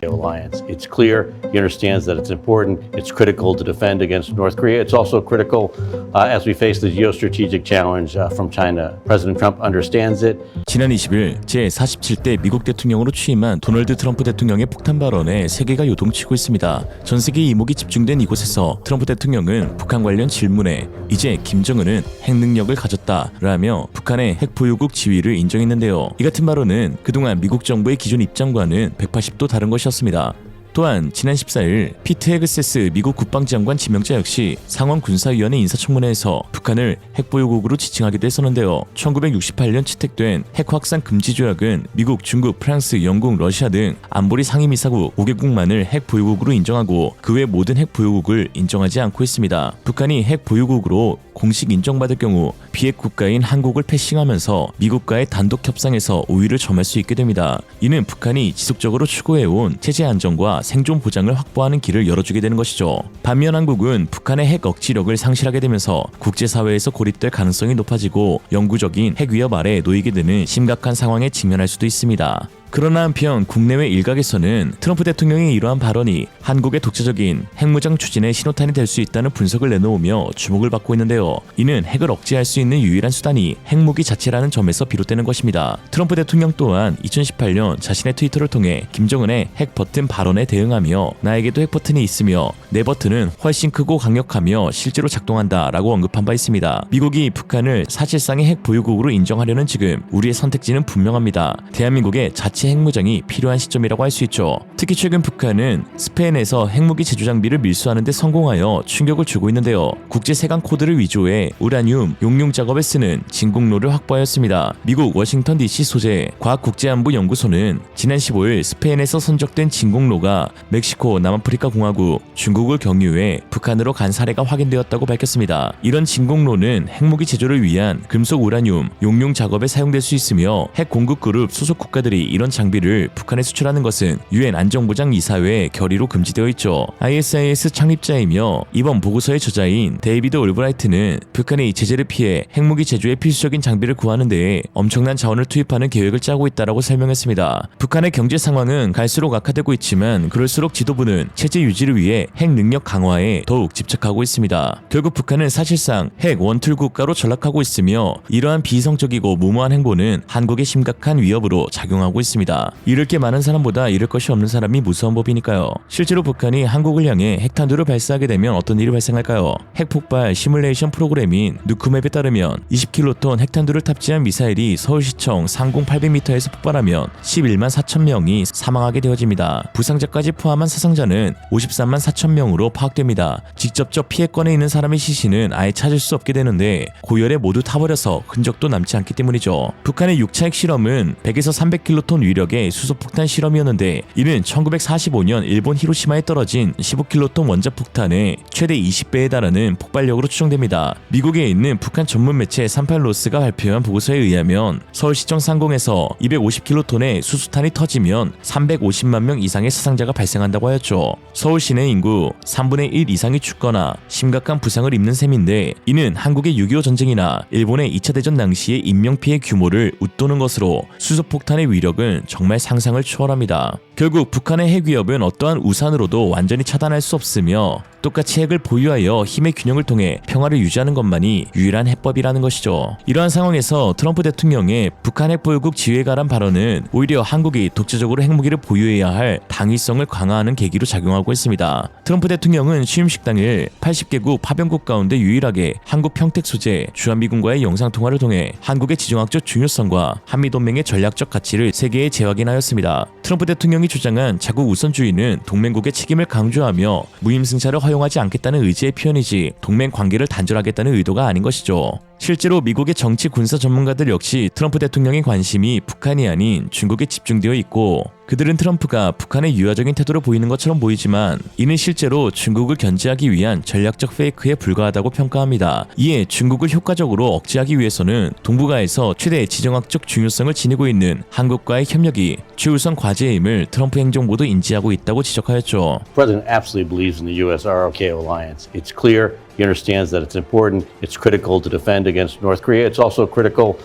Alliance. It's clear he understands that it's important. It's critical to defend against North Korea. It's also critical as we face the geostrategic challenge from China. President Trump understands it. 지난 20일 제47대 미국 대통령으로 취임한 도널드 트럼프 대통령의 폭탄 발언에 세계가 요동치고 있습니다. 전 세계의 이목이 집중된 이곳에서 트럼프 대통령은 북한 관련 질문에 이제 김정은은 핵 능력을 가졌다라며 북한의 핵 보유국 지위를 인정했는데요. 이 같은 발언은 그동안 미국 정부의 기존 입장과는 180도 다른 것이었습니다. 또한 지난 14일 피트 헤그세스 미국 국방장관 지명자 역시 상원군사위원회 인사청문회에서 북한을 핵보유국으로 지칭하기도 했었는데요. 1968년 채택된 핵 확산 금지 조약은 미국, 중국, 프랑스, 영국, 러시아 등 안보리 상임이사국 5개국만을 핵 보유국으로 인정하고 그 외 모든 핵 보유국을 인정하지 않고 있습니다. 북한이 핵 보유국으로 공식 인정받을 경우 비핵 국가인 한국을 패싱하면서 미국과의 단독 협상에서 우위를 점할 수 있게 됩니다. 이는 북한이 지속적으로 추구해온 체제 안정과 생존 보장을 확보하는 길을 열어주게 되는 것이죠. 반면 한국은 북한의 핵 억지력을 상실하게 되면서 국제사회에서 고립될 가능성이 높아지고 영구적인 핵 위협 아래 놓이게 되는 심각한 상황에 직면할 수도 있습니다. 그러나 한편 국내외 일각에서는 트럼프 대통령의 이러한 발언이 한국의 독자적인 핵무장 추진의 신호탄이 될 수 있다는 분석을 내놓으며 주목을 받고 있는데요. 이는 핵을 억제할 수 있는 유일한 수단이 핵무기 자체라는 점에서 비롯되는 것입니다. 트럼프 대통령 또한 2018년 자신의 트위터를 통해 김정은의 핵 버튼 발언에 대응하며 나에게도 핵 버튼이 있으며 내 버튼은 훨씬 크고 강력하며 실제로 작동한다 라고 언급한 바 있습니다. 미국이 북한을 사실상의 핵 보유국으로 인정하려는 지금 우리의 선택지는 분명합니다. 대한민국의 자체 핵무장이 필요한 시점이라고 할 수 있죠. 특히 최근 북한은 스페인에서 핵무기 제조 장비를 밀수하는 데 성공하여 충격을 주고 있는데요. 국제 세관 코드를 위조해 우라늄 용융 작업에 쓰는 진공로를 확보하였습니다. 미국 워싱턴 DC 소재 과학국제안보연구소는 지난 15일 스페인에서 선적된 진공로가 멕시코, 남아프리카 공화국, 중국을 경유해 북한으로 간 사례가 확인되었다고 밝혔습니다. 이런 진공로는 핵무기 제조를 위한 금속 우라늄 용융 작업에 사용될 수 있으며 핵 공급 그룹 소속 국가들이 이런 장비를 북한에 수출하는 것은 유엔 안전보장 이사회의 결의로 금지되어 있죠. ISIS 창립자이며 이번 보고서의 저자인 데이비드 올브라이트는 북한이 제재를 피해 핵무기 제조에 필수적인 장비를 구하는 데에 엄청난 자원을 투입하는 계획을 짜고 있다라고 설명했습니다. 북한의 경제 상황은 갈수록 악화되고 있지만 그럴수록 지도부는 체제 유지를 위해 핵 능력 강화에 더욱 집착하고 있습니다. 결국 북한은 사실상 핵 원툴 국가로 전락하고 있으며 이러한 비이성적이고 무모한 행보는 한국에 심각한 위협으로 작용하고 있습니다. 잃을 게 많은 사람보다 잃을 것이 없는 사람이 무서운 법이니까요. 실제로 북한이 한국을 향해 핵탄두를 발사하게 되면 어떤 일이 발생할까요? 핵폭발 시뮬레이션 프로그램인 누크맵에 따르면 20킬로톤 핵탄두를 탑재한 미사일이 서울시청 상공 800m에서 폭발하면 11만 4천 명이 사망하게 되어집니다. 부상자까지 포함한 사상자는 53만 4천 명으로 파악됩니다. 직접적 피해권에 있는 사람의 시신은 아예 찾을 수 없게 되는데 고열에 모두 타버려서 흔적도 남지 않기 때문이죠. 북한의 6차 핵실험은 100에서 300킬로톤 위력의 수소폭탄 실험이었는데 이는 1945년 일본 히로시마에 떨어진 15킬로톤 원자폭탄의 최대 20배에 달하는 폭발력으로 추정됩니다. 미국에 있는 북한 전문 매체 38로스가 발표한 보고서에 의하면 서울시청 상공에서 250킬로톤의 수소탄이 터지면 350만 명 이상의 사상자가 발생한다고 하였죠. 서울 시내 인구 3분의 1 이상이 죽거나 심각한 부상을 입는 셈인데 이는 한국의 6.25 전쟁이나 일본의 2차 대전 당시의 인명피해 규모를 웃도는 것으로 수소폭탄의 위력은 정말 상상을 초월합니다. 결국 북한의 핵 위협은 어떠한 우산으로도 완전히 차단할 수 없으며 똑같이 핵을 보유하여 힘의 균형을 통해 평화를 유지하는 것만이 유일한 해법이라는 것이죠. 이러한 상황에서 트럼프 대통령의 북한 핵 보유국 지위에 관한 발언은 오히려 한국이 독자적으로 핵무기를 보유해야 할 당위성을 강화하는 계기로 작용하고 있습니다. 트럼프 대통령은 취임식 당일 80개국 파병국 가운데 유일하게 한국 평택 소재 주한미군과의 영상통화를 통해 한국의 지정학적 중요성과 한미동맹의 전략적 가치를 세계에 재확인하였습니다. 트럼프 대통령이 주장한 자국 우선주의는 동맹국의 책임을 강조하며 무임승차를 허용하지 않겠다는 의지의 표현이지 동맹 관계를 단절하겠다는 의도가 아닌 것이죠. 실제로 미국의 정치 군사 전문가들 역시 트럼프 대통령의 관심이 북한이 아닌 중국에 집중되어 있고 그들은 트럼프가 북한의 유화적인 태도를 보이는 것처럼 보이지만 이는 실제로 중국을 견제하기 위한 전략적 페이크에 불과하다고 평가합니다. 이에 중국을 효과적으로 억제하기 위해서는 동북아에서 최대 지정학적 중요성을 지니고 있는 한국과의 협력이 최우선 과제임을 트럼프 행정부도 인지하고 있다고 지적하였죠. The president absolutely believes in the U.S.-ROK alliance. It's clear he understands that it's important. It's critical to defend against North Korea. It's also critical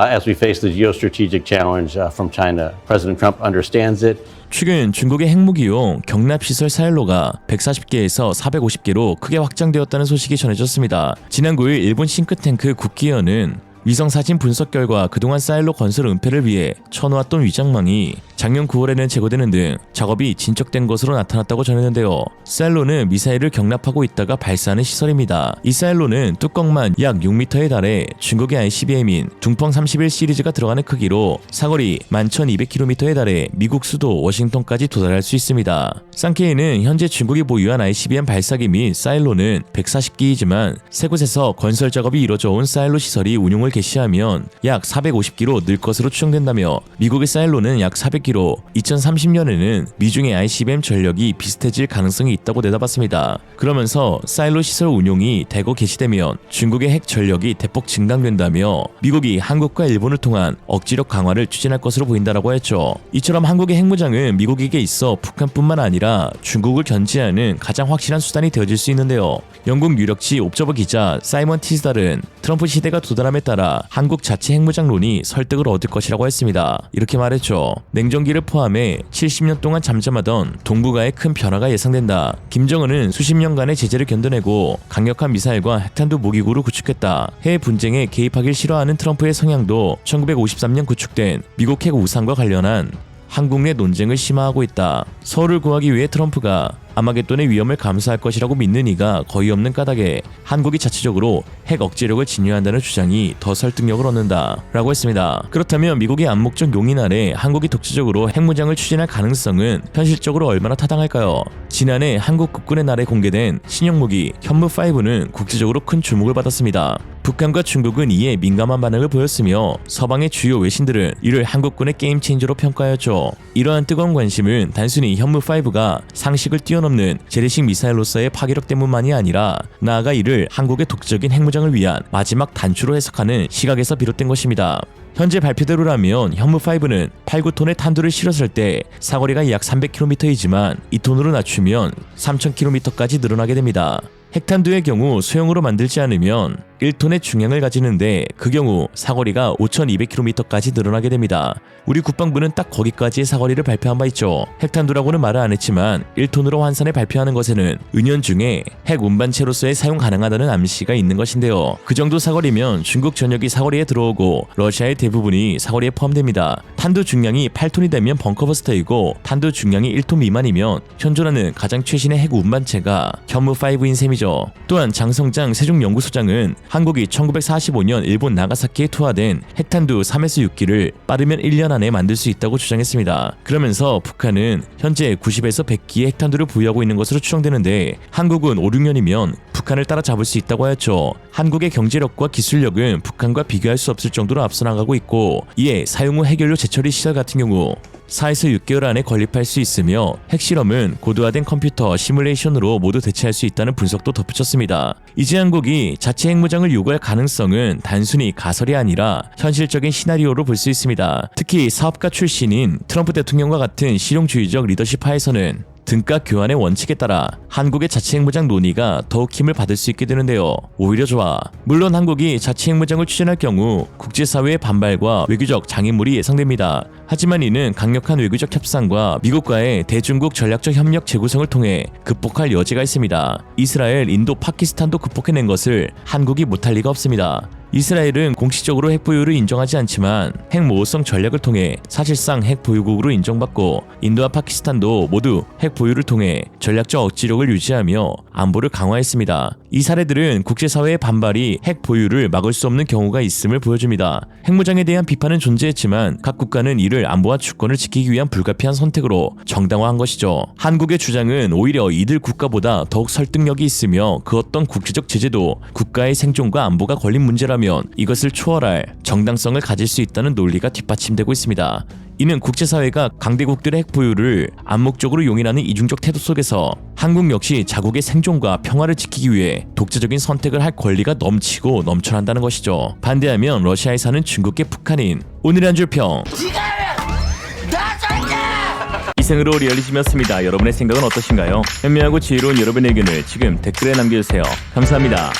as we face the geostrategic challenge from China. President Trump understands it. 최근 중국의 핵무기용 경납시설 사일로가 140개에서 450개로 크게 확장되었다는 소식이 전해졌습니다. 지난 9일 일본 싱크탱크 국기연은 위성사진 분석 결과 그동안 사일로 건설 은폐를 위해 쳐놓았던 위장망이 작년 9월에는 제거되는 등 작업이 진척된 것으로 나타났다고 전했는데요. 사일로는 미사일을 경납하고 있다가 발사하는 시설입니다. 이 사일로는 뚜껑만 약 6m에 달해 중국의 ICBM인 둥펑 31 시리즈가 들어가는 크기로 사거리 11,200km에 달해 미국 수도 워싱턴까지 도달할 수 있습니다. 쌍케이는 현재 중국이 보유한 ICBM 발사기 및 사일로는 140기이지만 세 곳에서 건설 작업이 이뤄져 온 사일로 시설이 운용을 개시하면 약 450기로 늘 것으로 추정된다며 미국의 사일로는 약 400기로 2030년에는 미중의 ICBM 전력이 비슷해질 가능성이 있다고 내다봤습니다. 그러면서 사일로 시설 운용이 대거 개시되면 중국의 핵 전력이 대폭 증강된다며 미국이 한국과 일본을 통한 억지력 강화를 추진할 것으로 보인다라고 했죠. 이처럼 한국의 핵무장은 미국에게 있어 북한뿐만 아니라 중국을 견제하는 가장 확실한 수단이 되어질 수 있는데요. 영국 유력지 옵저버 기자 사이먼 티스달은 트럼프 시대가 도달함에 따라 한국 자체 핵무장론이 설득을 얻을 것이라고 했습니다. 이렇게 말했죠. 냉전기를 포함해 70년 동안 잠잠하던 동북아에 큰 변화가 예상된다. 김정은은 수십 년간의 제재를 견뎌내고 강력한 미사일과 핵탄두 모기구를 구축했다. 해외 분쟁에 개입하길 싫어하는 트럼프의 성향도 1953년 구축된 미국 핵 우상과 관련한 한국 내 논쟁을 심화하고 있다. 서울을 구하기 위해 트럼프가 아마겟돈의 위험을 감수할 것이라고 믿는 이가 거의 없는 까닭에 한국이 자체적으로 핵 억제력을 진유한다는 주장이 더 설득력을 얻는다 라고 했습니다. 그렇다면 미국의 암묵적 용인 아래 한국이 독자적으로 핵무장을 추진할 가능성은 현실적으로 얼마나 타당할까요? 지난해 한국 국군의 날에 공개된 신형무기 현무5는 국제적으로 큰 주목을 받았습니다. 북한과 중국은 이에 민감한 반응을 보였으며 서방의 주요 외신들은 이를 한국군의 게임 체인저로 평가하였죠. 이러한 뜨거운 관심은 단순히 현무5가 상식을 뛰어넘는 재래식 미사일로서의 파괴력 때문만이 아니라 나아가 이를 한국의 독자적인 핵무장을 위한 마지막 단추로 해석하는 시각에서 비롯된 것입니다. 현재 발표대로라면 현무5는 8-9톤의 탄두를 실었을 때 사거리가 약 300km이지만 2톤으로 낮추면 3000km까지 늘어나게 됩니다. 핵탄두의 경우 소형으로 만들지 않으면 1톤의 중량을 가지는데 그 경우 사거리가 5200km까지 늘어나게 됩니다. 우리 국방부는 딱 거기까지의 사거리를 발표한 바 있죠. 핵탄두라고는 말을 안 했지만 1톤으로 환산해 발표하는 것에는 은연중에 핵 운반체로서의 사용 가능하다는 암시가 있는 것인데요. 그 정도 사거리면 중국 전역이 사거리에 들어오고 러시아의 대부분이 사거리에 포함됩니다. 탄두 중량이 8톤이 되면 벙커버스터이고 탄두 중량이 1톤 미만이면 현존하는 가장 최신의 핵 운반체가 현무5인 셈이죠. 또한 장성장 세종연구소장은 한국이 1945년 일본 나가사키에 투하된 핵탄두 3에서 6기를 빠르면 1년 안에 만들 수 있다고 주장했습니다. 그러면서 북한은 현재 90에서 100기의 핵탄두를 보유하고 있는 것으로 추정되는데 한국은 5, 6년이면 북한을 따라잡을 수 있다고 하였죠. 한국의 경제력과 기술력은 북한과 비교할 수 없을 정도로 앞서 나가고 있고 이에 사용 후 핵연료 재처리 시설 같은 경우 4에서 6개월 안에 건립할 수 있으며 핵실험은 고도화된 컴퓨터 시뮬레이션으로 모두 대체할 수 있다는 분석도 덧붙였습니다. 이제 한국이 자체 핵무장을 요구할 가능성은 단순히 가설이 아니라 현실적인 시나리오로 볼 수 있습니다. 특히 사업가 출신인 트럼프 대통령과 같은 실용주의적 리더십 하에서는 등가 교환의 원칙에 따라 한국의 자체 핵무장 논의가 더욱 힘을 받을 수 있게 되는데요. 오히려 좋아. 물론 한국이 자체 핵무장을 추진할 경우 국제사회의 반발과 외교적 장애물이 예상됩니다. 하지만 이는 강력한 외교적 협상과 미국과의 대중국 전략적 협력 재구성을 통해 극복할 여지가 있습니다. 이스라엘, 인도, 파키스탄도 극복해낸 것을 한국이 못할 리가 없습니다. 이스라엘은 공식적으로 핵 보유를 인정하지 않지만 핵 모호성 전략을 통해 사실상 핵 보유국으로 인정받고 인도와 파키스탄도 모두 핵 보유를 통해 전략적 억지력을 유지하며 안보를 강화했습니다. 이 사례들은 국제사회의 반발이 핵 보유를 막을 수 없는 경우가 있음을 보여줍니다. 핵무장에 대한 비판은 존재했지만 각 국가는 이를 안보와 주권을 지키기 위한 불가피한 선택으로 정당화한 것이죠. 한국의 주장은 오히려 이들 국가보다 더욱 설득력이 있으며 그 어떤 국제적 제재도 국가의 생존과 안보가 걸린 문제라면 이것을 초월할 정당성을 가질 수 있다는 논리가 뒷받침되고 있습니다. 이는 국제사회가 강대국들의 핵 보유를 암묵적으로 용인하는 이중적 태도 속에서 한국 역시 자국의 생존과 평화를 지키기 위해 독자적인 선택을 할 권리가 넘치고 넘쳐난다는 것이죠. 반대하면 러시아에 사는 중국계 북한인 오늘의 한 줄 평. 이생으로 리얼리즘이었습니다. 여러분의 생각은 어떠신가요? 현명하고 지혜로운 여러분의 의견을 지금 댓글에 남겨주세요. 감사합니다.